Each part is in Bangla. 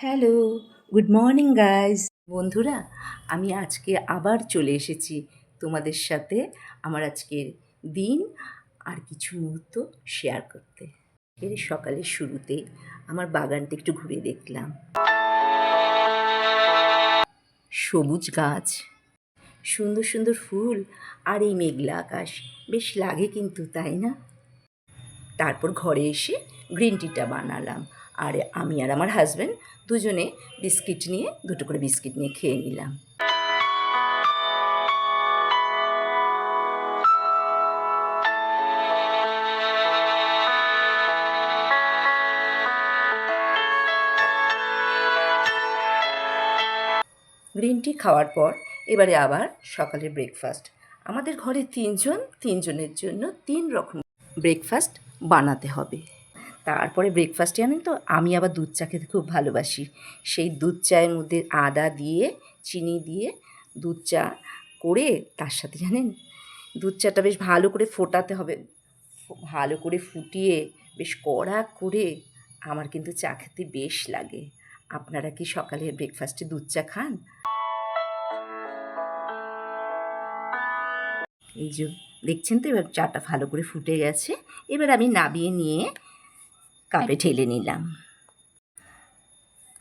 Hello, good morning guys. বন্ধুরা, আমি আজকে আবার চলে এসেছি তোমাদের সাথে আমার আজকের দিন আর কিছু মুহূর্ত শেয়ার করতে। এর সকালের শুরুতে আমার বাগানটা একটু ঘুরে দেখলাম। সবুজ গাছ, সুন্দর সুন্দর ফুল আর এই মেঘলা আকাশ বেশ লাগে কিন্তু, তাই না? তারপর ঘরে এসে গ্রিন টিটা বানালাম, আর আমি আর আমার হাজব্যান্ড দুজনে বিস্কিট নিয়ে দুটো করে বিস্কিট নিয়ে খেয়ে নিলাম। গ্রিন টি খাওয়ার পর এবারে আবার সকালের ব্রেকফাস্ট। আমাদের ঘরে তিনজনের জন্য 3 রকম ব্রেকফাস্ট বানাতে হবে। তারপরে ব্রেকফাস্টে জানেন তো, আমি আবার দুধ চা খেতে খুব ভালোবাসি। সেই দুধ চায়ের মধ্যে আদা দিয়ে, চিনি দিয়ে দুধ চা করে, তার সাথে জানেন দুধ চাটা বেশ ভালো করে ফোটাতে হবে, ভালো করে ফুটিয়ে বেশ কড়া করে। আমার কিন্তু চা খেতে বেশ লাগে। আপনারা কি সকালে ব্রেকফাস্টে দুধ চা খান? এই যে দেখছেন তো, এবার চাটা ভালো করে ফুটে গেছে। এবার আমি নামিয়ে নিয়ে কাপে ঢেলে নিলাম।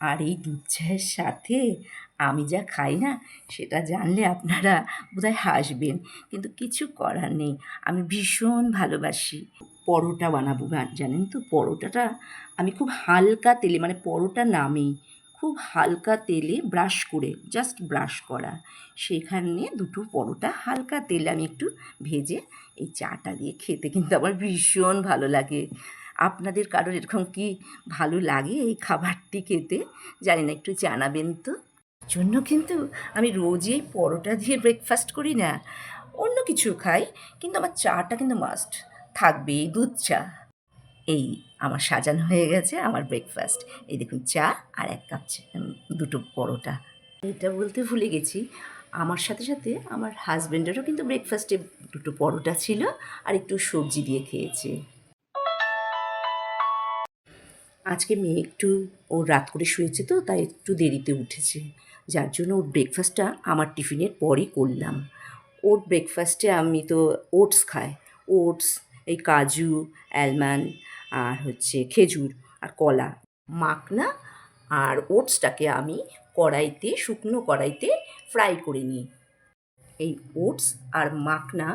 আর এই দুধ চায়ের সাথে আমি যা খাই না, সেটা জানলে আপনারা বোধহয় হাসবেন, কিন্তু কিছু করার নেই। আমি ভীষণ ভালোবাসি। পরোটা বানাবো, জানেন তো, পরোটাটা আমি খুব হালকা তেলে, মানে পরোটা নামেই খুব হালকা তেলে ব্রাশ করে, জাস্ট ব্রাশ করা, সেখানে দুটো পরোটা হালকা তেলে আমি একটু ভেজে এই চাটা দিয়ে খেতে কিন্তু আমার ভীষণ ভালো লাগে। আপনাদের কারোর এরকম কি ভালো লাগে এই খাবারটি খেতে? জানি না, একটু জানাবেন তো। জন্য কিন্তু আমি রোজই পরোটা দিয়ে ব্রেকফাস্ট করি না, অন্য কিছু খাই, কিন্তু আমার চাটা কিন্তু মাস্ট থাকবে, দুধ চা। এই আমার সাজানো হয়ে গেছে আমার ব্রেকফাস্ট। এই দেখুন, চা আর 1 কাপ দুটো পরোটা। এটা বলতে ভুলে গেছি, আমার সাথে সাথে আমার হাজব্যান্ডেরও কিন্তু ব্রেকফাস্টে দুটো পরোটা ছিল আর একটু সবজি দিয়ে খেয়েছে। আজকে মেয়ে একটু, ওর রাত করে শুয়েছে তো, তাই একটু দেরিতে উঠেছে, যার জন্য ওর ব্রেকফাস্টটা আমার টিফিনের পরই করলাম। ওর ব্রেকফাস্টে আমি তো ওটস খাই, ওটস, এই কাজু, অ্যালমন্ড, আর হচ্ছে খেজুর আর কলা, মাখনা, আর ওটসটাকে আমি কড়াইতে, শুকনো কড়াইতে ফ্রাই করে নিই। এই ওটস আর মাখনা,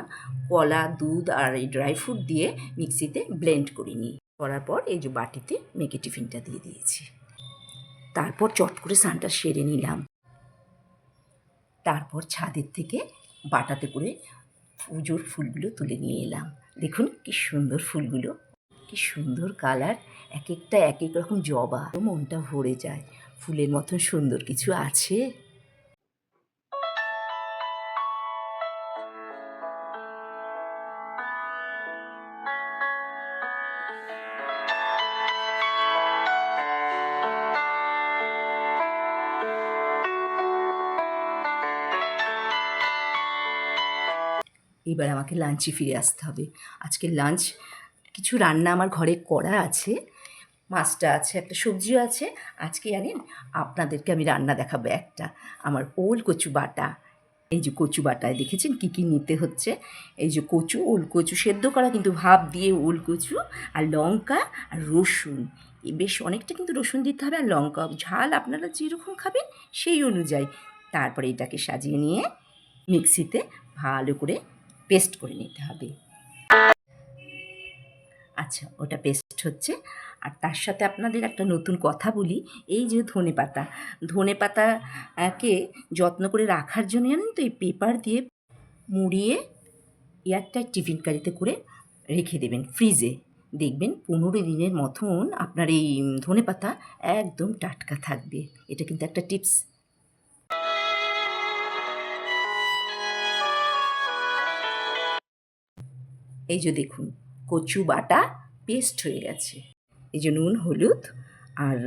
কলা, দুধ আর এই ড্রাই ফ্রুট দিয়ে মিক্সিতে ব্লেন্ড করে নিই। করার পর এই যে বাটিতে মেখে টিফিনটা দিয়ে দিয়েছি। তারপর চট করে স্নানটা সেরে নিলাম। তারপর ছাদের থেকে বাটাতে করে পুজোর ফুলগুলো তুলে নিয়ে এলাম। দেখুন কি সুন্দর ফুলগুলো, কি সুন্দর কালার, এক একটা এক এক রকম জবা। মনটা ভরে যায়, ফুলের মতন সুন্দর কিছু আছে। এবার আমাকে লাঞ্চে ফিরে আসতে হবে। আজকে লাঞ্চ কিছু রান্না আমার ঘরে করা আছে, মাছটা আছে, একটা সবজিও আছে। আজকে জানেন, আপনাদেরকে আমি রান্না দেখাবো একটা, আমার ওল কচু বাটা। এই যে কচু বাটায় দেখেছেন কী কী নিতে হচ্ছে। এই যে কচু, ওল কচু সেদ্ধ করা, কিন্তু ভাপ দিয়ে ওল কচু, আর লঙ্কা আর রসুন, বেশ অনেকটা কিন্তু রসুন দিতে হবে, আর লঙ্কা, ঝাল আপনারা যেরকম খাবেন সেই অনুযায়ী। তারপরে এটাকে সাজিয়ে নিয়ে মিক্সিতে ভালো করে পেস্ট করে নিতে হবে। আচ্ছা, ওটা পেস্ট হচ্ছে। আর তার সাথে আপনাদের একটা নতুন কথা বলি, এই যে ধনেপাতাকে যত্ন করে রাখার জন্য জানেন তো, এই পেপার দিয়ে মুড়িয়ে এয়ারটাইট টিফিন কারিতে করে রেখে দেবেন ফ্রিজে। দেখবেন 15 দিনের মতন আপনার এই ধনেপাতা একদম টাটকা থাকবে। এটা কিন্তু একটা টিপস। এই যে দেখুন, কচু বাটা পেস্ট হয়ে গেছে। এই যে নুন, হলুদ আর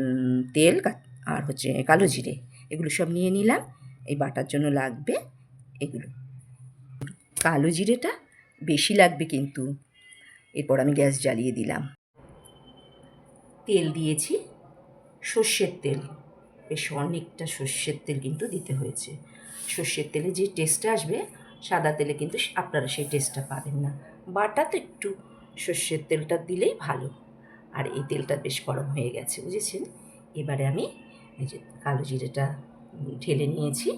তেল আর হচ্ছে কালো জিরে, এগুলো সব নিয়ে নিলাম। এই বাটার জন্য লাগবে এগুলো। কালো জিরেটা বেশি লাগবে কিন্তু। এরপর আমি গ্যাস জ্বালিয়ে দিলাম, তেল দিয়েছি, সর্ষের তেল, বেশ অনেকটা সর্ষের তেল কিন্তু দিতে হয়েছে। সর্ষের তেলে যে টেস্টটা আসবে সাদা তেলে কিন্তু আপনারা সেই টেস্টটা পাবেন না। বাটাতে একটু সর্ষের তেলটা দিলেই ভালো। আর এই তেলটা বেশ গরম হয়ে গেছে, বুঝেছেন? এবারে আমি এই যে কালো জিরেটা ঢেলে নিয়েছি,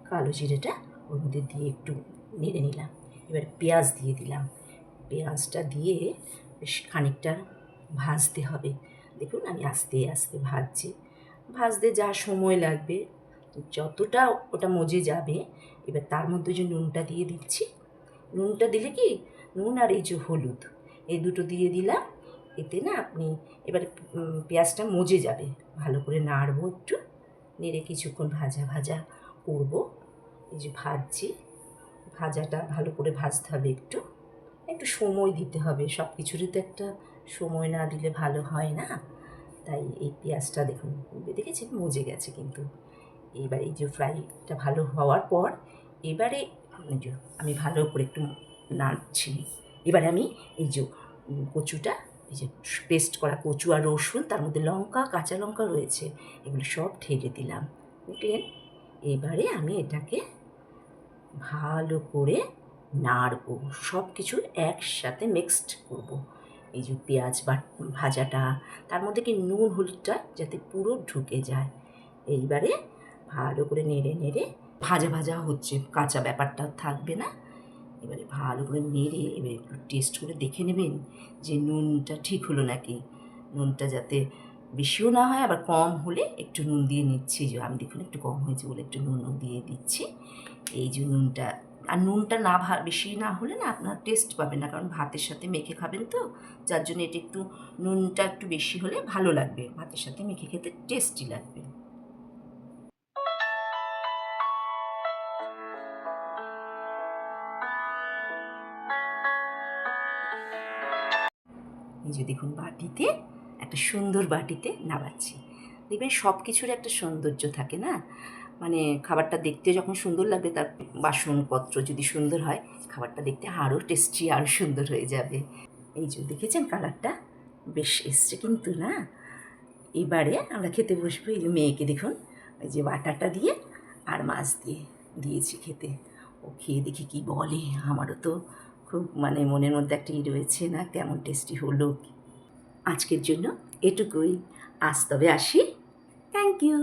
কালো জিরেটা ওর মধ্যে দিয়ে একটু নেড়ে নিলাম। এবার পেঁয়াজ দিয়ে দিলাম। পেঁয়াজটা দিয়ে বেশ খানিকটা ভাজতে হবে। দেখুন আমি আস্তে আস্তে ভাজছি। ভাজতে যা সময় লাগবে, যতটা ওটা মজে যাবে, এবার তার মধ্যে যে নুনটা দিয়ে দিচ্ছি। নুনটা দিলে কি, নুন আর এই যে হলুদ, এই দুটো দিয়ে দিলাম। এতে না আপনি এবার পেঁয়াজটা মজে যাবে। ভালো করে নাড়বো, একটু নেড়ে কিছুক্ষণ ভাজা ভাজা করবো। এই যে ভাজছি, ভাজাটা ভালো করে ভাজতে হবে, একটু একটু সময় দিতে হবে। সব কিছুরই তো একটা সময় না দিলে ভালো হয় না। তাই এই পেঁয়াজটা দেখুন, দেখেছেন মজে গেছে কিন্তু। এবার এই যে ফ্রাইটা ভালো হওয়ার পর এবারে আমি ভালো করে একটু নাড়ছি। এবারে আমি এই যে কচুটা, এই যে পেস্ট করা কচু আর রসুন, তার মধ্যে লঙ্কা, কাঁচা লঙ্কা রয়েছে, এগুলো সব ঢেলে দিলাম, বুঝলেন? এবারে আমি এটাকে ভালো করে নাড়বো, সব কিছু একসাথে মিক্সড করব। এই যে পেঁয়াজ ভাজাটা, তার মধ্যে কি নুন হলুদটা যাতে পুরো ঢুকে যায়। এইবারে ভালো করে নেড়ে নেড়ে ভাজা ভাজা হচ্ছে, কাঁচা ব্যাপারটা থাকবে না। এবারে ভালো করে নেড়ে এবারে একটু টেস্ট করে দেখে নেবেন যে নুনটা ঠিক হলো নাকি। নুনটা যাতে বেশিও না হয়, আবার কম হলে একটু নুন দিয়ে নিচ্ছি। যে আমি দেখুন একটু কম হয়েছে বলে একটু নুনও দিয়ে দিচ্ছি। এই যে নুনটা, আর নুনটা না বেশি না হলে না আপনার টেস্ট পাবেন না, কারণ ভাতের সাথে মেখে খাবেন তো, যার জন্য এটা একটু নুনটা একটু বেশি হলে ভালো লাগবে, ভাতের সাথে মেখে খেতে টেস্টি লাগবে। এই যে দেখুন বাটিতে, একটা সুন্দর বাটিতে নামাচ্ছি। দেখবেন সব কিছুর একটা সৌন্দর্য থাকে না, মানে খাবারটা দেখতে যখন সুন্দর লাগবে, তার বাসনপত্র যদি সুন্দর হয়, খাবারটা দেখতে আরও টেস্টি, আরও সুন্দর হয়ে যাবে। এই যে দেখেছেন কালারটা বেশ এসছে কিন্তু না। এবারে আমরা খেতে বসবো। এই যে মেয়েকে দেখুন, ওই যে বাটাটা দিয়ে আর মাছ দিয়ে দিয়েছি খেতে। ও খেয়ে দেখি কি বলে। আমারও তো খুব মানে মনের মধ্যে একটা রয়েছে না, কেমন টেস্টি হলো। আজকের জন্য এটুকুই। আজ তবে আসি। Thank you.